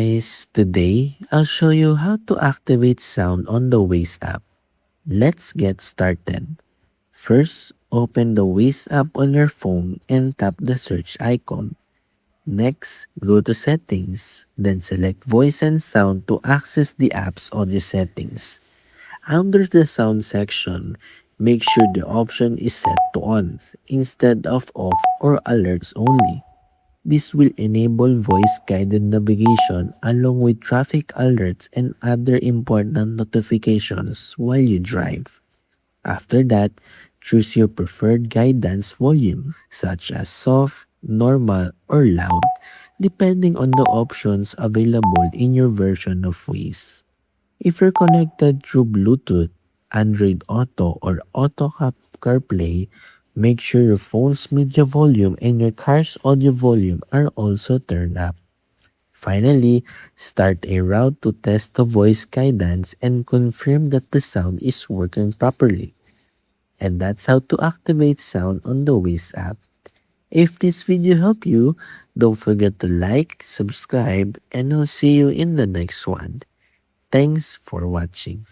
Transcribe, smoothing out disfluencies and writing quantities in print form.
Guys, today I'll show you how to activate sound on the Waze app. Let's get started. First, open the Waze app on your phone and tap the search icon. Next, go to Settings, then select Voice and Sound to access the app's audio settings. Under the sound section, make sure the option is set to on instead of off or alerts only. This will enable voice-guided navigation along with traffic alerts and other important notifications while you drive. After that, choose your preferred guidance volume, such as soft, normal, or loud, depending on the options available in your version of Waze. If you're connected through Bluetooth, Android Auto, or Auto CarPlay, make sure your phone's media volume and your car's audio volume are also turned up. Finally, start a route to test the voice guidance and confirm that the sound is working properly. And that's how to activate sound on the Waze app. If this video helped you, don't forget to like, subscribe, and I'll see you in the next one. Thanks for watching.